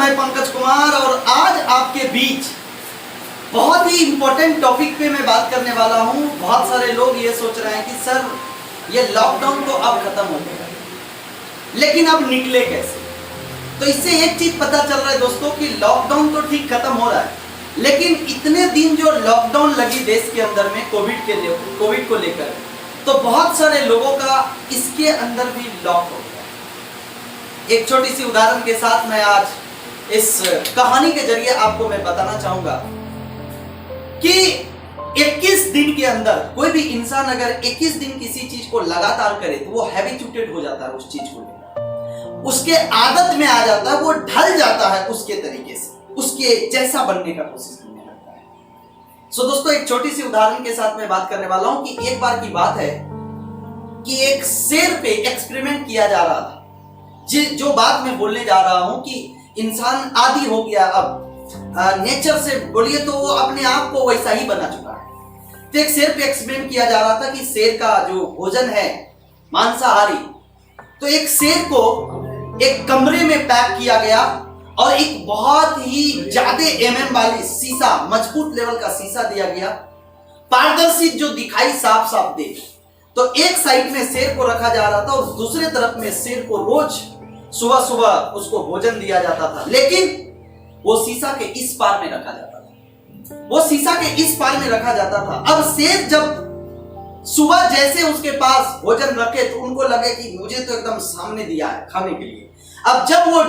मैं पंकज कुमार और आज आपके बीच बहुत ही इंपॉर्टेंट टॉपिक पे मैं बात करने वाला हूँ। बहुत सारे लोग ये सोच रहे हैं कि सर ये लॉकडाउन तो अब खत्म हो गया, लेकिन अब निकले कैसे। तो इससे एक चीज पता चल रहा है दोस्तों कि लॉकडाउन तो ठीक खत्म हो रहा है, लेकिन इतने दिन जो लॉकडाउन लगी देश के अंदर में कोविड को लेकर, तो बहुत सारे लोगों का इसके अंदर भी लॉक हो गया। एक छोटी सी उदाहरण के साथ मैं आज इस कहानी के जरिए आपको मैं बताना चाहूंगा कि 21 दिन के अंदर कोई भी इंसान अगर 21 दिन किसी चीज को लगातार करे तो वो हैबिचुएटेड हो जाता है उस चीज को लेकर, उसके आदत में आ जाता है, वो ढल जाता है उसके तरीके से, उसके जैसा बनने का कोशिश करने लगता है। सो दोस्तों, एक छोटी सी उदाहरण के साथ मैं बात करने वाला हूं कि एक बार की बात है कि एक शेर पे एक्सपेरिमेंट किया जा रहा था। जो बात मैं बोलने जा रहा हूं कि इंसान आदी हो गया, अब नेचर से बोलिए तो वो अपने आप को वैसा ही बना चुका है। तो एक शेर पे एक्सपेरिमेंट किया जा रहा था कि शेर का जो भोजन है मांसाहारी, तो एक शेर को एक कमरे में पैक किया गया और एक बहुत ही ज्यादा एमएम वाली शीशा, मजबूत लेवल का शीशा दिया गया, पारदर्शी जो दिखाई साफ साफ दे। तो एक साइड में शेर को रखा जा रहा था और दूसरे तरफ में शेर को रोज सुबह सुबह उसको भोजन दिया जाता था, लेकिन वो शीशा के इस पार में रखा जाता था। वो शीशा के इस पार में रखा जाता था। अब शेर जब सुबह जैसे उसके पास भोजन रखे तो उनको लगे कि मुझे तो एकदम सामने दिया है खाने के लिए। अब जब वो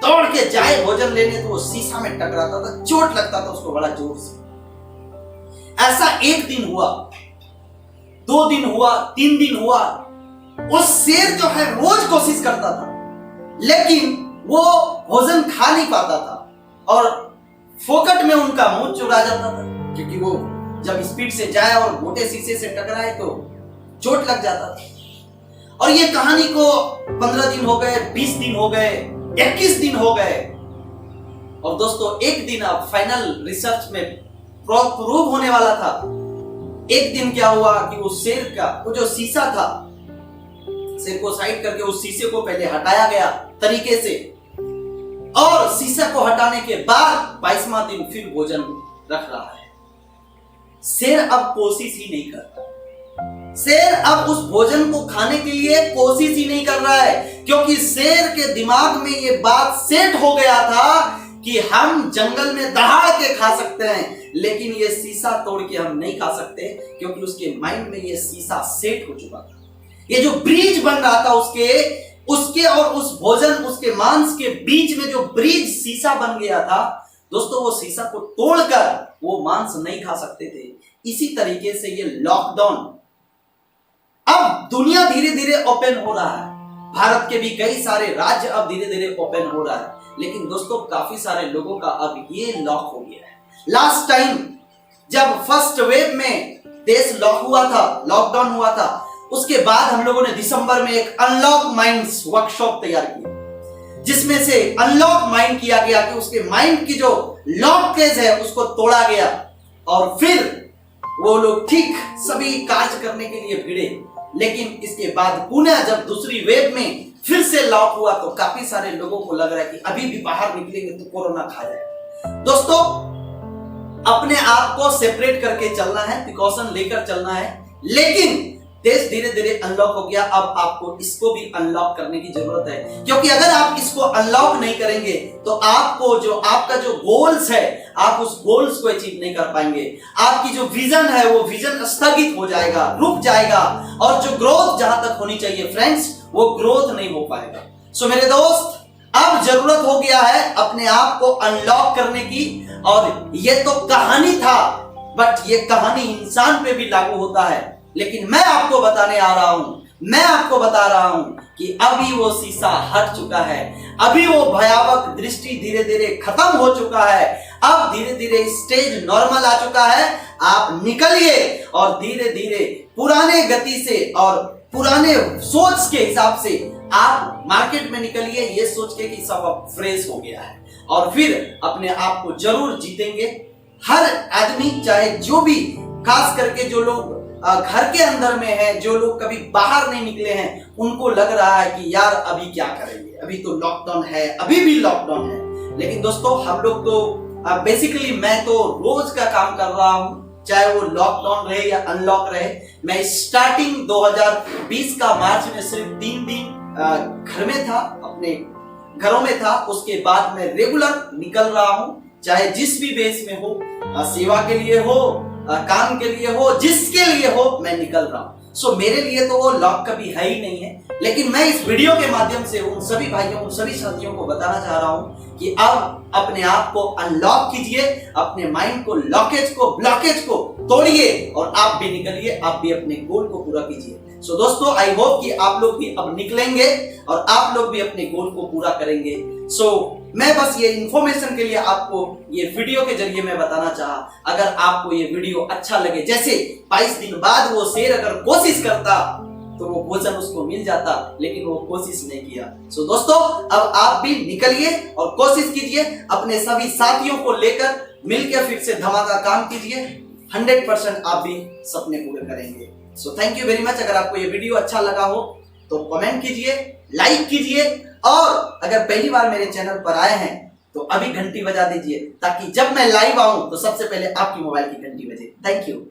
दौड़ के जाए भोजन लेने तो वो शीशा में टकराता था, चोट लगता था उसको बड़ा जोर से। ऐसा एक दिन हुआ, 2 दिन हुआ, 3 दिन हुआ। वो शेर जो है रोज कोशिश करता था, लेकिन वो भोजन खा नहीं पाता था और फोकट में उनका मुंह चुरा जाता था, क्योंकि वो जब स्पीड से जाए और मोटे शीशे से टकराए तो चोट लग जाता था। और ये कहानी को 15 दिन हो गए, 20 दिन हो गए, 21 दिन हो गए। और दोस्तों, एक दिन अब फाइनल रिसर्च में प्रूव होने वाला था। एक दिन क्या हुआ कि उस शेर का वो जो शीशा था, शेर को साइड करके उस शीशे को पहले हटाया गया तरीके से, और शीशा को हटाने के बाद 22वां दिन फिर भोजन रख रहा है। शेर अब कोशिश ही नहीं करता। शेर अब उस भोजन को खाने के लिए कोशिश ही नहीं कर रहा है, क्योंकि शेर के दिमाग में ये बात सेट हो गया था कि हम जंगल में दहाड़ के खा सकते हैं, लेकिन ये शीशा तोड़ के हम नहीं खा सकते, क्योंकि उसके माइंड में ये शीशा सेट हो चुका था। ये जो ब्रिज बन रहा था उसके और उस भोजन, उसके मांस के बीच में जो ब्रिज शीशा बन गया था दोस्तों, वो शीशा को तोड़कर वो मांस नहीं खा सकते थे। इसी तरीके से ये लॉकडाउन, अब दुनिया धीरे धीरे ओपन हो रहा है, भारत के भी कई सारे राज्य अब धीरे धीरे ओपन हो रहा है, लेकिन दोस्तों काफी सारे लोगों का अब ये लॉक हो गया है। लास्ट टाइम जब फर्स्ट वेव में देश लॉक हुआ था, लॉकडाउन हुआ था, उसके बाद हम लोगों ने दिसंबर में एक अनलॉक माइंड्स वर्कशॉप तैयार किया, जिसमें से अनलॉक माइंड किया गया कि उसके माइंड की जो लॉकेज है उसको तोड़ा गया और फिर वो लोग ठीक सभी कार्य करने के लिए भिड़े। लेकिन इसके बाद पुनः जब दूसरी वेव में फिर से लॉक हुआ तो काफी सारे लोगों को लग रहा है कि अभी भी बाहर निकलेंगे तो कोरोना खा जाए। दोस्तों, अपने आप को सेपरेट करके चलना है, प्रिकॉशन लेकर चलना है, लेकिन देश धीरे धीरे अनलॉक हो गया। अब आपको इसको भी अनलॉक करने की जरूरत है, क्योंकि अगर आप इसको अनलॉक नहीं करेंगे तो आपको जो आपका जो गोल्स है, आप उस गोल्स को अचीव नहीं कर पाएंगे। आपकी जो विजन है वो विजन स्थगित हो जाएगा, रुक जाएगा, और जो ग्रोथ जहां तक होनी चाहिए फ्रेंड्स, वो ग्रोथ नहीं हो पाएगा। सो मेरे दोस्त, अब जरूरत हो गया है अपने आप को अनलॉक करने की। और ये तो कहानी था, बट ये कहानी इंसान पे भी लागू होता है। लेकिन मैं आपको बताने आ रहा हूं, मैं आपको बता रहा हूं कि अभी वो शीशा हट चुका है, अभी वो भयावह दृष्टि धीरे धीरे खत्म हो चुका है, अब धीरे धीरे स्टेज नॉर्मल आ चुका है। आप निकलिए और धीरे धीरे पुराने गति से और पुराने सोच के हिसाब से आप मार्केट में निकलिए, ये सोच के कि सब अब फ्रेश हो गया है, और फिर अपने आप को जरूर जीतेंगे। हर आदमी, चाहे जो भी, खास करके जो लोग घर के अंदर में है, जो लोग कभी बाहर नहीं निकले हैं, उनको लग रहा है कि यार अभी क्या करेंगे, अभी तो लॉकडाउन है, अभी भी लॉकडाउन है। लेकिन दोस्तों हम लोग तो बेसिकली मैं तो रोज का काम कर रहा हूं, चाहे वो लॉकडाउन रहे या अनलॉक रहे। मैं स्टार्टिंग 2020 का मार्च में सिर्फ 3 दिन घर में था, अपने घरों में था। उसके बाद मैं रेगुलर निकल रहा हूं, चाहे जिस भी बेस में हो, सेवा के लिए हो, काम के लिए हो, जिसके लिए हो, मैं निकल रहा हूं। सो मेरे लिए तो वो लॉक कभी है ही नहीं है। लेकिन मैं इस वीडियो के माध्यम से उन सभी भाइयों, उन सभी साथियों को बताना चाह रहा हूं कि अब अपने आप को अनलॉक कीजिए, अपने माइंड को, लॉकेज को, ब्लॉकेज को तोड़िए और आप भी निकलिए, आप भी अपने गोल को पूरा कीजिए। सो दोस्तों, आई होप कि आप लोग भी अब निकलेंगे और आप लोग भी अपने गोल को पूरा करेंगे। सो मैं बस ये इंफॉर्मेशन के लिए आपको ये वीडियो के जरिए मैं बताना चाहा। अगर आपको ये वीडियो अच्छा लगे, जैसे 22 दिन बाद वो शेर अगर कोशिश करता तो वो भोजन उसको मिल जाता, लेकिन वो कोशिश नहीं किया। सो दोस्तों, अब आप भी निकलिए और कोशिश कीजिए, अपने सभी साथियों को लेकर मिलकर फिर से धमाका काम कीजिए। 100% आप भी सपने पूरे करेंगे। So thank you very much. अगर आपको ये वीडियो अच्छा लगा हो तो कमेंट कीजिए, लाइक कीजिए और अगर पहली बार मेरे चैनल पर आए हैं तो अभी घंटी बजा दीजिए, ताकि जब मैं लाइव आऊं तो सबसे पहले आपकी मोबाइल की घंटी बजे। Thank you.